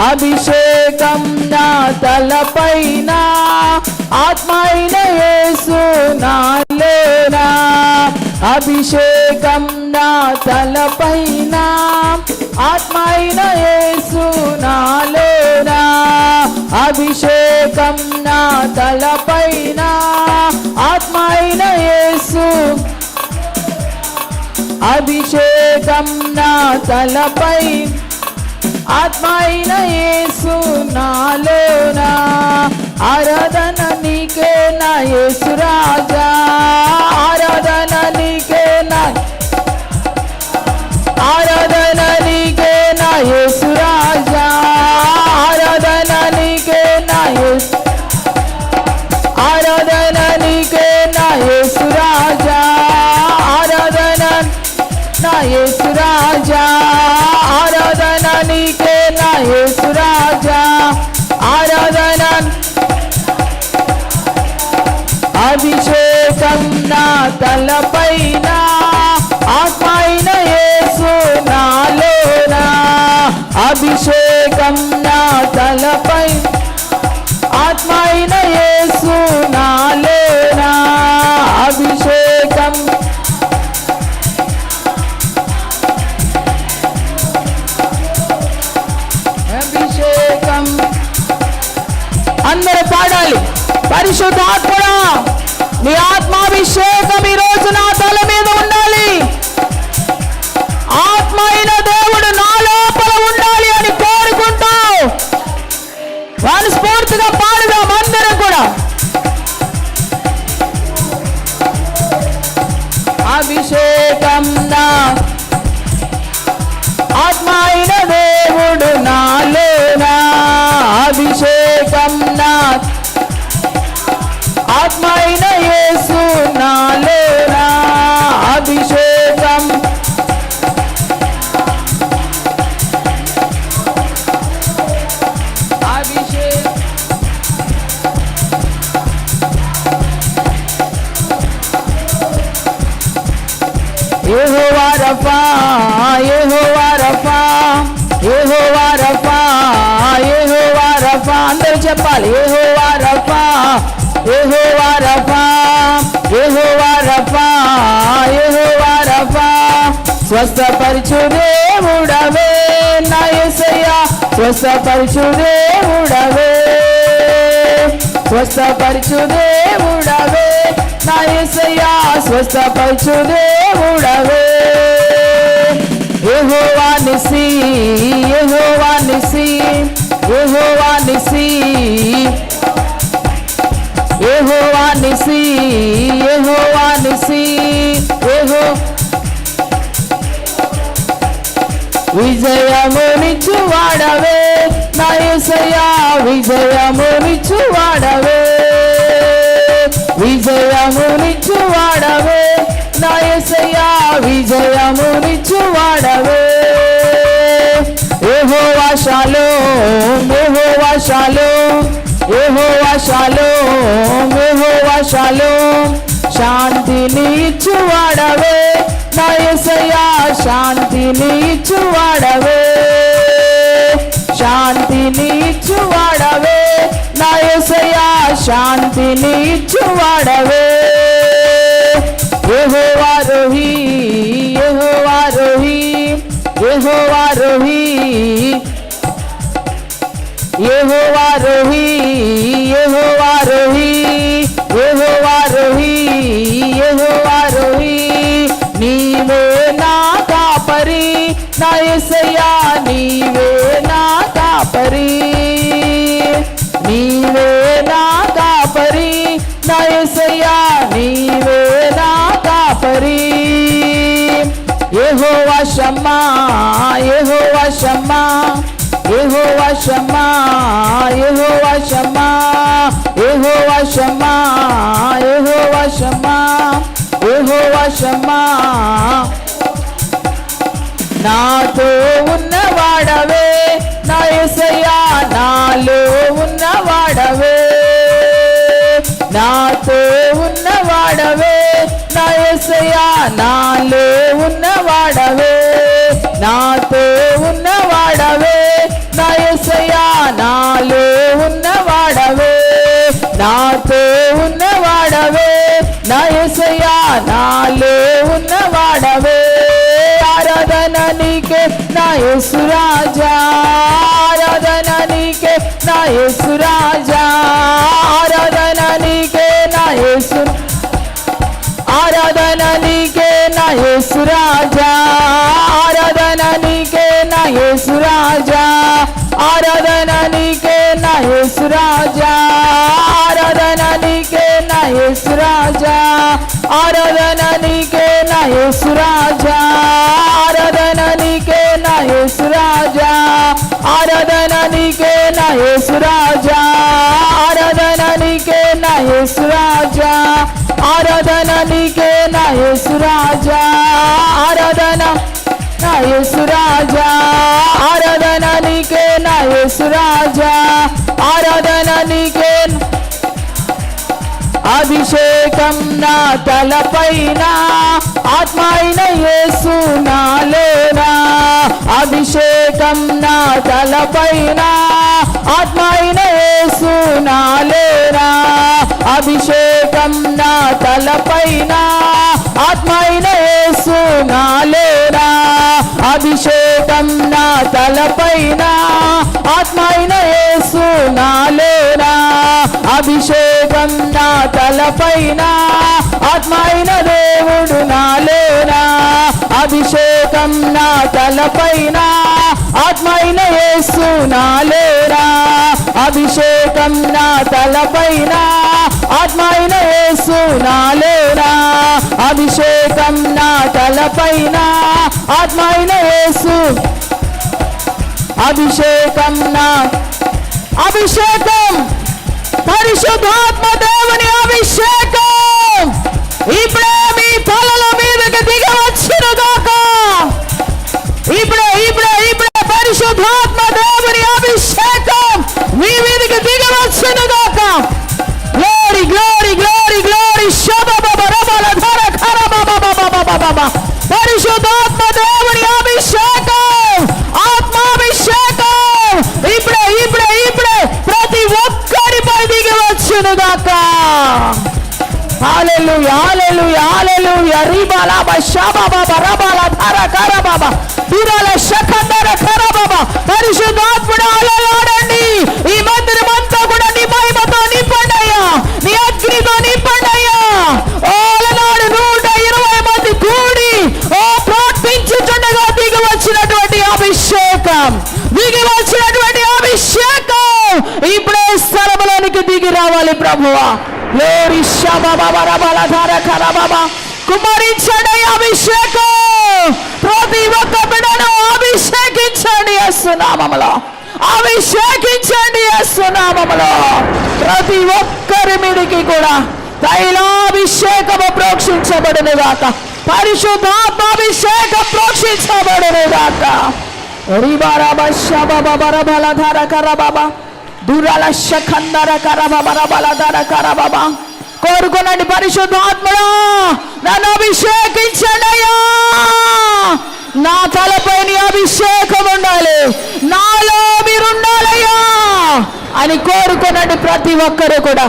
అభిషేకం నా తలపైన ఆత్మైన యేసు నాలోనా అభిషేకం నా తలపైన ఆత్మైన యేసు నాలోనా అభిషేకం నా తలపైన ఆత్మైన యేసు అభిషేకం నా తలపై ఆత్మైన యేసు నాలోనా ఆరాధన నీకే నా యేసు రాజా ఆరాధన నీకే నా ఆరాధన నీకే నా యేసు రాజా ఆరాధన నీకే నా యేసు ఆరాధన నీకే నా యేసు రాజా ఆరాధన నా యేసు రాజా ఆరాధన నీకే నా యేసు రాజా ఆరాధన అభిషేకం నా తలపైన ఆత్మైన యేసు నాలోనా అభిషేకం నా తలపై ఆత్మైన యేసు నాలోనా అభిషేకం అభిషేకం అందరూ పాడాలి పరిశుద్ధాత్మడా నీ ఆత్మాభిషేకం ఈ రోజు నా తల మీద ఉండాలి ఆత్మ అయిన దేవుడు నా లోపల ఉండాలి అని కోరుకుంటూ మనస్ఫూర్తిగా పాడుదాం అందరం కూడా అభిషేకం నా ఆత్మ అయిన దేవుడు నాలోనా అభిషేకం నా ఆత్మైన యేసు నాలోనా అభిషేకం అభిషేకం యెహోవా రఫా యెహోవా రఫా యెహోవా రఫా యెహోవా రఫా అందరూ చెప్పాలి యెహోవా రఫా యెహోవా రఫా యెహోవా రఫా యెహోవా రఫా స్వస్థపరచు దేవుడవే నా యేసయ్యా స్వస్థపరచు దేవుడవే స్వస్థపరచు దేవుడవే నా యేసయ్యా స్వస్థపరచు దేవుడవే యెహోవా నిసి యెహోవా నిసి యెహోవా నిసి యెహోవా నిసి యెహోవా నిసి విజయమునిచ్చువాడవే నా యేసయ్యా విజయమునిచ్చువాడవే విజయమునిచ్చువాడవే నా యేసయ్యా విజయమునిచ్చువాడవే యెహోవా షాలోమ్ యెహోవా షాలోమ్ యెహోవా షాలోమ్ యెహోవా షాలోమ్ శాంతిని ఇచ్చువాడవే నా యేసయ్యా శాంతిని ఇచ్చువాడవే శాంతిని ఇచ్చువాడవే నా యేసయ్యా శాంతిని ఇచ్చువాడవే యెహోవా రోహి యెహోవా రోహి యెహోవా రోహి యెహోవా రోహి యెహోవా రోహి యెహోవా రోహి యెహోవా రోహి నీవే నా కాపరి నా యేసయ్యా నీవే నా కాపరి నీవే నా కాపరి నా యేసయ్యా నీవే నా కాపరి యెహోవా షమ్మా యెహోవా షమ్మా యెహోవా షమ్మా యెహోవా షమ్మా యెహోవా షమ్మా యెహోవా షమ్మా యెహోవా షమ్మా నాతో ఉన్నవాడవే నా యేసయ్యా నాలో ఉన్నవాడవే నాతో ఉన్నవాడవే నా యేసయ్యా నాలో ఉన్నవాడవే నాతో ఉన్నవాడవే నా యేసయ్యా యేసు రాజా ఆరాధన నీకే నా యేసు రాజా ఆరాధన నీకే నా యేసు ఆరాధన నీకే నా యేసు రాజా ఆరాధన నీకే నా యేసు రాజా ఆరాధన నీకే నా యేసు రాజా ఆరాధన నీకే నా యేసు రాజా ఆరాధన నీకే నా యేసు రాజా ఆరాధన నీకే నా యేసు రాజా ఆరాధన నీకే నా యేసు రాజా ఆరాధన నీకే నా యేసు రాజా ఆరాధన నీకే నా యేసు రాజా ఆరాధన నా యేసు రాజా ఆరాధన నీకే నా యేసు రాజా ఆరాధన నీకే అభిషేకం నా తలపైన ఆత్మ అయిన యేసు నాలోనా అభిషేకం నా తలపైన ఆత్మ అయిన యేసు నాలోనా అభిషేకం నా తలపైన ఆత్మ అయిన యేసు నాలోనా అభిషేకం నా తలపైన ఆత్మ అయిన యేసు నాలోనా అభిషేకం నా తలపైన ఆత్మ అయిన దేవుడు నాలోనా అభిషేకం నా తలపైన ఆత్మ అయిన యేసు నాలోనా అభిషేకం నా తలపైన ఆత్మ అయిన యేసు నాలోనా అభిషేకం నా తలపైన ఆత్మ అయిన యేసు అభిషేకం నా అభిషేకం పరిశుద్ధాత్మ దేవుని అభిషేకం ఇప్పుడే మీ తలల మీదకి దిగి వచ్చును గాక ఇప్పుడే ఇప్పుడే ఇప్పుడే పరిశుద్ధాత్మ దేవుని అభిషేకం మీ మీదకి దిగి వచ్చును గాక గ్లోరీ గ్లోరీ గ్లోరీ గ్లోరీ శబబబ రబల ధర ఖరబబబబబబబ పరిశుద్ధాత్మ దేవుని అభిషేకం ఆత్మాభిషేకం ఇప్పుడే ఇప్పుడే ఇప్పుడే ప్రతి ఒక్కరిపై దిగి వచ్చును గాక హల్లెలూయా హల్లెలూయా హల్లెలూయా రిబాలా బషబబబ రబల ధర ఖరబబ దురల శకందర ఖరబబ పరిశుద్ధాత్ముడు అలలాడండి ఈ మందిరమంతా కూడా నీ మహిమతో నింపండయ్యా నీ అగ్నితో నింపండయ్యా ఓలనాడు 120 మంది కూడి ఓ ప్రార్థించుచుండగా దిగి వచ్చినటువంటి అభిషేకం దిగి వచ్చినటువంటి అభిషేకం ఇప్పుడే స్థలములోనికి దిగి రావాలి ప్రభువా గ్లోరీ శబబబ రబల ధర ఖరబబ కుమరించండి అభిషేకం ప్రతి ఒక్క బిడ్డను అభిషేకించండి యేసు నామములో అభిషేకించండి యేసు నామములో ప్రతి ఒక్కరి మీదకి కూడా తైలాభిషేకము ప్రోక్షించబడును గాక పరిశుద్ధాత్మ అభిషేకం ప్రోక్షించబడును గాక రిబారబ శబబబ రబల ధర ఖరబబ దురల శకందర ఖరబబ రబల ధర ఖరబబ కోరుకునండి పరిశుద్ధాత్మడా నన్ను అభిషేకించండియా నా తలపై నీ అభిషేకం ఉండాలి నాలో మీరుండాలయ్యా అని కోరుకునండి ప్రతి ఒక్కరు కూడా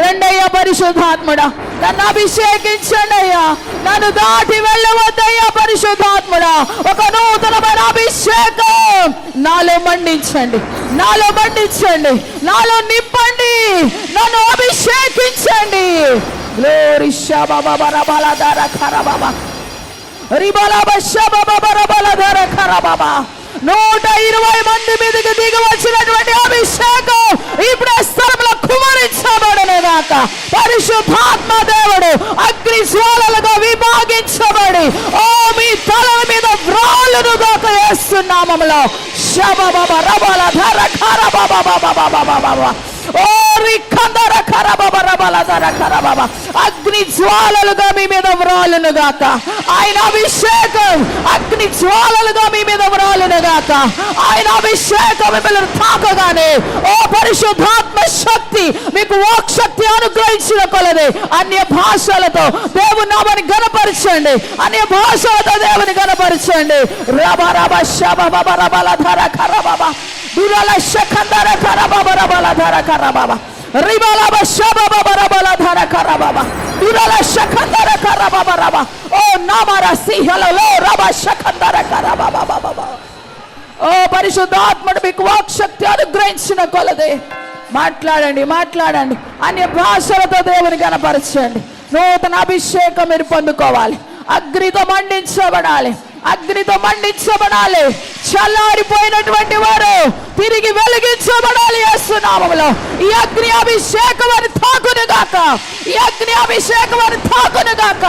రెండయ్యా పరిశుద్ధాత్ముడా నన్ను అభిషేకించండి అయ్యా నన్ను దాటి వెళ్ళవద్దయ్యా పరిశుద్ధాత్ముడా ఒక నూతనమైన అభిషేకం నాలో మండించండి నాలో మండించండి నాలో నింపండి నన్ను అభిషేకించండి గ్లోరీ శబబబ రబల ధర ఖరబబ రిబలబ శబబబ రబల ధర ఖరబబ 120 మంది మీదకి దిగి వచ్చినటువంటి అభిషేకం ఇప్పుడే స్థలంలో కుమరించబడును గాక పరిశుద్ధాత్మ దేవుడు అగ్ని జ్వాలలుగా విభాగించబడి ఓ మీ తలల మీద వ్రాలును గాక యేసు నామములో శబబబ రబల ధర ఖరబబబబబబబబ ఓ రికందర ఖరబబ రబల ధర ఖరబబ అగ్ని జ్వాలలుగా మీ మీద వ్రాలును గాక ఆయన అభిషేకం అగ్ని జ్వాలలుగా మీ మీద వ్రాలును గాక ఆయన అభిషేకం మిమ్మల్ని తాకగానే ఓ పరిశుద్ధాత్మ శక్తి మీకు వాక్శక్తి అనుగ్రహించిన కొలది అన్య భాషలతో దేవుని నామాన్ని గణపరచండి అన్య భాషలతో దేవుని గణపరచండి రబ రబ శబబబ రబల ధర ఖరబబ దురల శకందర ఖరబబ రబల ధర ఖరబబ రిబలబ శబబబ రబల ధర ఖరబబ దురల శకందర ఖరబబ రబ ఓ నామర సిహలలో రబ శకందర ఖరబబ పరిశుద్ధాత్ముడు మీకు వాక్శక్తి అనుగ్రహించిన కొలది మాట్లాడండి, మాట్లాడండి. అన్య భాషలతో దేవుని కనపరచండి. నూతన అభిషేకం మీరు పొందుకోవాలి. అగ్నితో మండించబడాలి, అగ్నితో మండించబడాలి. చల్లారిపోయినటువంటి వారు తిరిగి వెలిగించబడాలి యేసు నామములో. ఈ అగ్ని అభిషేకం అని తాకును గాక, ఈ అగ్ని అభిషేకం అని తాకును గాక.